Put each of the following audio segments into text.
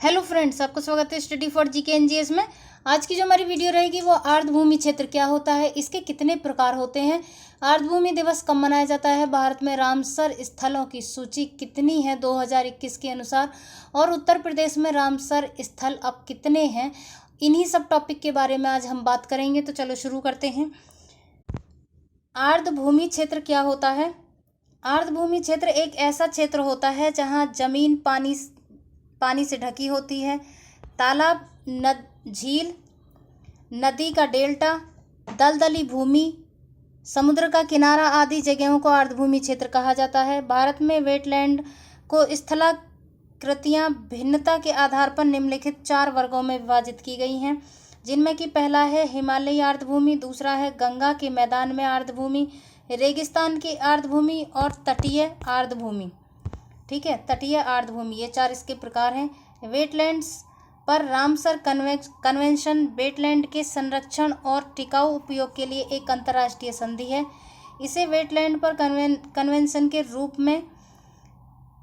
Hello friends, आपका स्वागत है स्टडी फॉर जीके एनजीएस में। आज की जो हमारी वीडियो रहेगी वो आर्द्रभूमि क्षेत्र क्या होता है, इसके कितने प्रकार होते हैं, आर्द्रभूमि दिवस कब मनाया जाता है, भारत में रामसर स्थलों की सूची कितनी है 2021 के अनुसार, और उत्तर प्रदेश में रामसर स्थल अब कितने हैं, इन्हीं सब टॉपिक के बारे में आज हम बात करेंगे। तो चलो शुरू करते हैं। आर्द्रभूमि क्षेत्र क्या होता है? आर्द्रभूमि क्षेत्र एक ऐसा क्षेत्र होता है जहाँ जमीन पानी से ढकी होती है। तालाब, झील, नदी का डेल्टा, दलदली भूमि, समुद्र का किनारा आदि जगहों को आर्द्रभूमि क्षेत्र कहा जाता है। भारत में वेटलैंड को स्थलाकृतियां भिन्नता के आधार पर निम्नलिखित 4 वर्गों में विभाजित की गई हैं, जिनमें कि पहला है हिमालयी आर्द्रभूमि, दूसरा है गंगा के मैदान में आर्द्रभूमि, रेगिस्तान की आर्द्रभूमि और तटीय आर्द्रभूमि। ठीक है, तटीय आर्द्रभूमि, ये 4 इसके प्रकार हैं। वेटलैंड्स पर रामसर कन्वेंशन वेटलैंड के संरक्षण और टिकाऊ उपयोग के लिए एक अंतर्राष्ट्रीय संधि है। इसे वेटलैंड पर कन्वेंशन के रूप में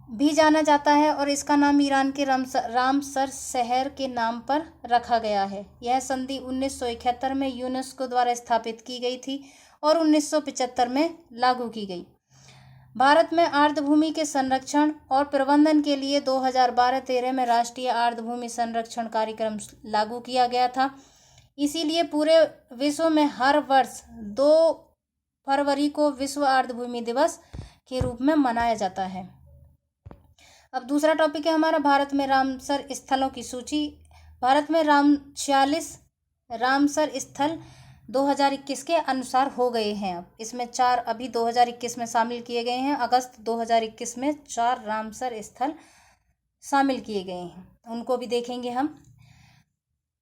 भी जाना जाता है और इसका नाम ईरान के रामसर शहर के नाम पर रखा गया है। यह संधि 1971 में यूनेस्को द्वारा स्थापित की गई थी और 1975 में लागू की गई। भारत में आर्द्रभूमि के संरक्षण और प्रबंधन के लिए 2012-13 में राष्ट्रीय आर्द्रभूमि संरक्षण कार्यक्रम लागू किया गया था। इसीलिए पूरे विश्व में हर वर्ष 2 फरवरी को विश्व आर्द्रभूमि दिवस के रूप में मनाया जाता है। अब दूसरा टॉपिक है हमारा भारत में रामसर स्थलों की सूची। भारत में 46 रामसर स्थल 2021 के अनुसार हो गए हैं। अब इसमें 4 अभी 2021 में शामिल किए गए हैं। अगस्त 2021 में 4 रामसर स्थल शामिल किए गए हैं, उनको भी देखेंगे हम।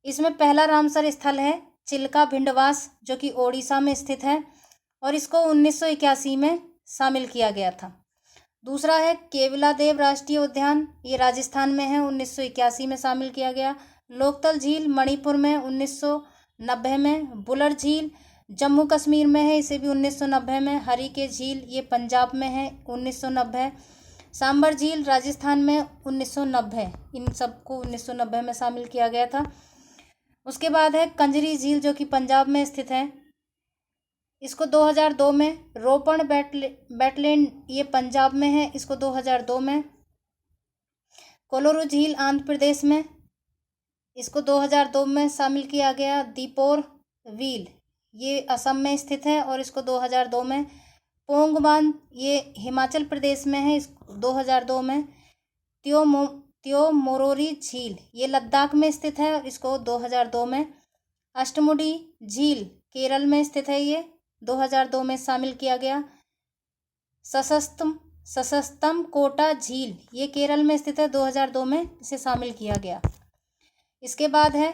इसमें पहला रामसर स्थल है चिल्का भिंडवास, जो कि ओडिशा में स्थित है और इसको 1981 में शामिल किया गया था। दूसरा है केवलादेव राष्ट्रीय उद्यान, ये राजस्थान में है, 1981 में शामिल किया गया। लोकतल झील मणिपुर में 1990 में। बुलर झील जम्मू कश्मीर में है, इसे भी 1990 में। हरी के झील ये पंजाब में है, 1990। सांबर झील राजस्थान में 1990, इन सबको 1990 में शामिल किया गया था। उसके बाद है कंजरी झील, जो कि पंजाब में स्थित है, इसको 2002 में। रोपण वेटलैंड ये पंजाब में है, इसको 2002 में। कोलोरू झील आंध्र प्रदेश में, इसको 2002 में शामिल किया गया। दीपोर व्हील ये असम में स्थित है और इसको 2002 में। पोंग बांध ये हिमाचल प्रदेश में है, इसको 2002 में। त्यो मोरोरी झील ये लद्दाख में स्थित है, इसको 2002 में। अष्टमुडी झील केरल में स्थित है, ये 2002 में शामिल किया गया। सशस्तम कोटा झील ये केरल में स्थित है, 2002 में इसे शामिल किया गया। इसके बाद है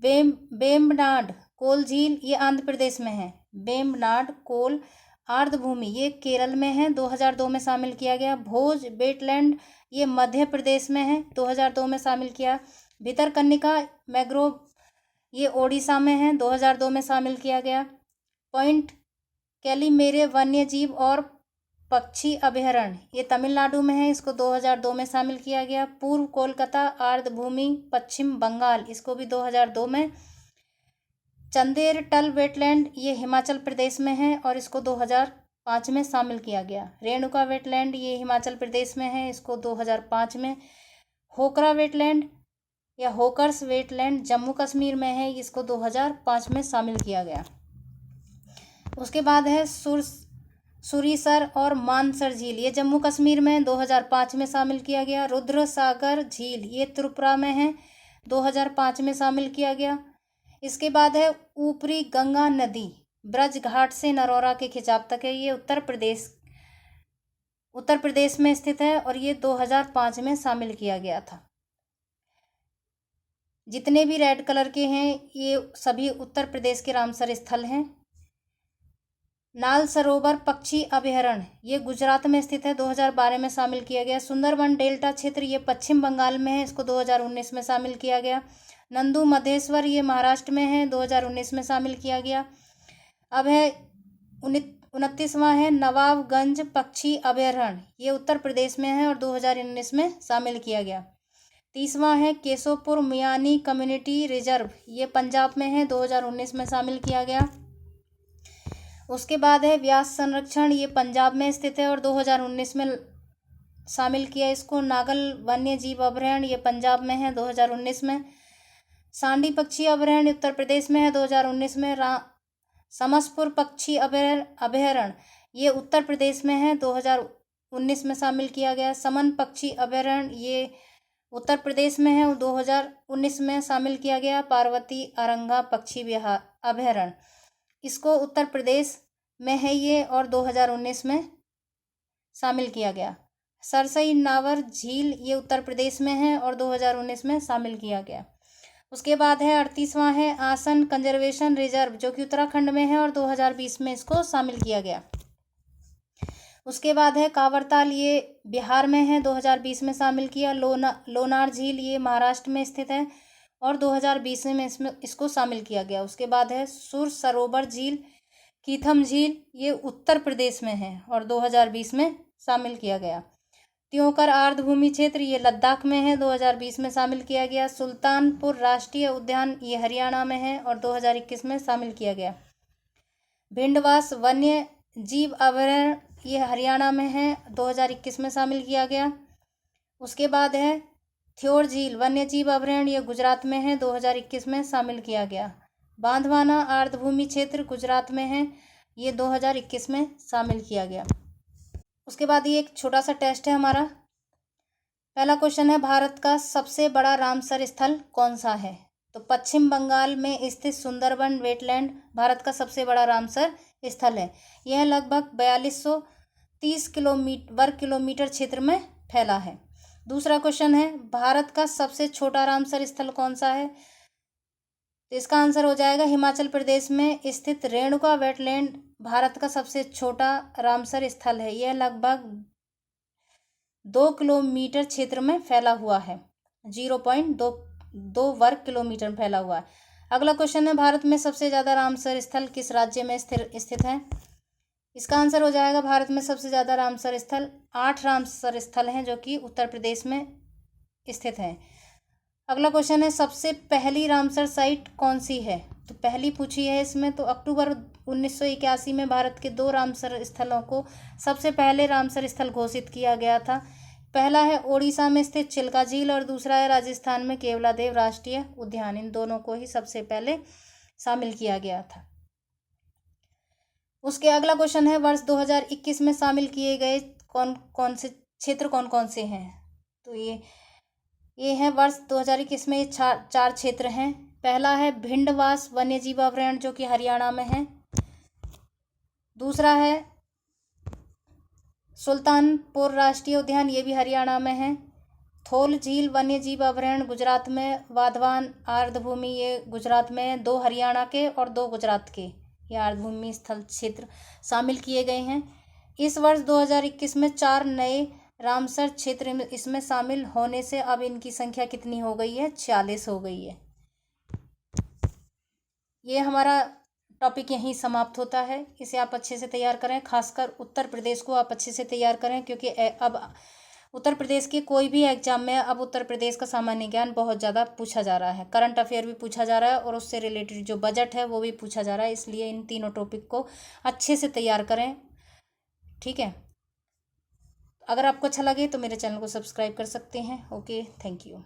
बेम्बनाड कोल झील, ये आंध्र प्रदेश में है। बेम्बनाड कोल आर्द्रभूमि ये केरल में है, 2002 में शामिल किया गया। भोज वेटलैंड ये मध्य प्रदेश में है, 2002 में शामिल किया। भितरकनिका मैंग्रोव ये ओडिशा में है, 2002 में शामिल किया गया। पॉइंट कैलीमेरे वन्यजीव और पक्षी अभयारण्य ये तमिलनाडु में है, इसको 2002 में शामिल किया गया। पूर्व कोलकाता आर्द्रभूमि पश्चिम बंगाल, इसको भी 2002 में। चंदेर टल वेटलैंड ये हिमाचल प्रदेश में है और इसको 2005 में शामिल किया गया। रेणुका वेटलैंड ये हिमाचल प्रदेश में है, इसको 2005 में। होकरा वेटलैंड या होकर्स वेटलैंड जम्मू कश्मीर में है, इसको 2005 में शामिल किया गया। उसके बाद है सुरीसर और मानसर झील ये जम्मू कश्मीर में 2005 में शामिल किया गया। रुद्र सागर झील ये त्रिपुरा में है, 2005 में शामिल किया गया। इसके बाद है ऊपरी गंगा नदी ब्रज घाट से नरौरा के खिंचाव तक है, ये उत्तर प्रदेश में स्थित है और ये 2005 में शामिल किया गया था। जितने भी रेड कलर के हैं ये सभी उत्तर प्रदेश के रामसर स्थल हैं। नाल सरोवर पक्षी अभयारण्य ये गुजरात में स्थित है, 2012 में शामिल किया गया। सुंदरबन डेल्टा क्षेत्र ये पश्चिम बंगाल में है, इसको 2019 में शामिल किया गया। नंदू मधेश्वर ये महाराष्ट्र में है, 2019 में शामिल किया गया। अब है 29वां है नवाबगंज पक्षी अभयारण्य ये उत्तर प्रदेश में है और 2019 में शामिल किया गया। 30वां है केशोपुर मियानी कम्युनिटी रिजर्व, ये पंजाब में है, 2019 में शामिल किया गया। उसके बाद है व्यास संरक्षण, ये पंजाब में स्थित है और 2019 में शामिल किया इसको। नागल वन्य जीव अभयारण्य, ये पंजाब में है, 2019 में। सांडी पक्षी अभयारण्य उत्तर प्रदेश में है, 2019 में। समसपुर पक्षी अभयारण्य, ये उत्तर प्रदेश में है, 2019 में शामिल किया गया। समन पक्षी अभयारण्य, ये उत्तर प्रदेश में है, 2019 में शामिल किया गया। पार्वती अरंगा पक्षी अभयारण्य, इसको उत्तर प्रदेश में है ये और 2019 में शामिल किया गया। सरसई नावर झील, ये उत्तर प्रदेश में है और 2019 में शामिल किया गया। उसके बाद है 38वां है आसन कंजर्वेशन रिजर्व, जो कि उत्तराखंड में है और 2020 में इसको शामिल किया गया। उसके बाद है कांवरताल, ये बिहार में है, 2020 में शामिल किया। लोनार झील, ये महाराष्ट्र में स्थित है और 2020 में इसको शामिल किया गया। उसके बाद है सुर सरोवर झील, कीथम झील, ये उत्तर प्रदेश में है और 2020 में शामिल किया गया। त्योंकर आर्द्रभूमि क्षेत्र, ये लद्दाख में है, 2020 में शामिल किया गया। सुल्तानपुर राष्ट्रीय उद्यान, ये हरियाणा में है और 2021 में शामिल किया गया। भिंडवास वन्य जीव अभयारण्य, ये हरियाणा में है, 2021 में शामिल किया गया। उसके बाद है थ्योर झील वन्य जीव अभयारण्य, ये गुजरात में है, 2021 में शामिल किया गया। बांधवाना आर्द्रभूमि क्षेत्र गुजरात में है, ये 2021 में शामिल किया गया। उसके बाद ये एक छोटा सा टेस्ट है हमारा। पहला क्वेश्चन है भारत का सबसे बड़ा रामसर स्थल कौन सा है? तो पश्चिम बंगाल में स्थित सुंदरबन वेटलैंड भारत का सबसे बड़ा रामसर स्थल है। यह लगभग 4230 वर्ग किलोमीटर क्षेत्र में फैला है। दूसरा क्वेश्चन है भारत का सबसे छोटा रामसर स्थल कौन सा है? तो इसका आंसर हो जाएगा हिमाचल प्रदेश में स्थित रेणुका वेटलैंड भारत का सबसे छोटा रामसर स्थल है। यह लगभग 2 किलोमीटर क्षेत्र में फैला हुआ है, 0.2 वर्ग किलोमीटर में फैला हुआ है। अगला क्वेश्चन है भारत में सबसे ज़्यादा रामसर स्थल किस राज्य में स्थित है? इसका आंसर हो जाएगा भारत में सबसे ज़्यादा रामसर स्थल 8 रामसर स्थल हैं जो कि उत्तर प्रदेश में स्थित हैं। अगला क्वेश्चन है सबसे पहली रामसर साइट कौन सी है? तो पहली पूछी है इसमें, तो अक्टूबर 1981 में भारत के 2 रामसर स्थलों को सबसे पहले रामसर स्थल घोषित किया गया था। पहला है ओडिशा में स्थित चिल्का झील और दूसरा है राजस्थान में केवलादेव राष्ट्रीय उद्यान। इन दोनों को ही सबसे पहले शामिल किया गया था। उसके अगला क्वेश्चन है वर्ष 2021 में शामिल किए गए कौन कौन से हैं? तो ये है वर्ष 2021 में ये 4 क्षेत्र हैं। पहला है भिंडवास वन्यजीव अभयारण्य जो कि हरियाणा में है। दूसरा है सुल्तानपुर राष्ट्रीय उद्यान, ये भी हरियाणा में है। थोल झील वन्यजीव अभयारण्य गुजरात में। वाधवान आर्द्रभूमि, ये गुजरात में। 2 हरियाणा के और 2 गुजरात के ये आर्द्रभूमि स्थल क्षेत्र शामिल किए गए हैं। इस वर्ष 2021 में 4 नए रामसर क्षेत्र इसमें शामिल होने से अब इनकी संख्या कितनी हो गई है? 46 हो गई है। ये हमारा टॉपिक यहीं समाप्त होता है। इसे आप अच्छे से तैयार करें, खासकर उत्तर प्रदेश को आप अच्छे से तैयार करें क्योंकि अब उत्तर प्रदेश के कोई भी एग्जाम में अब उत्तर प्रदेश का सामान्य ज्ञान बहुत ज़्यादा पूछा जा रहा है। करंट अफेयर भी पूछा जा रहा है और उससे रिलेटेड जो बजट है वो भी पूछा जा रहा है। इसलिए इन तीनों टॉपिक को अच्छे से तैयार करें, ठीक है। अगर आपको अच्छा लगे तो मेरे चैनल को सब्सक्राइब कर सकते हैं। Okay, thank you.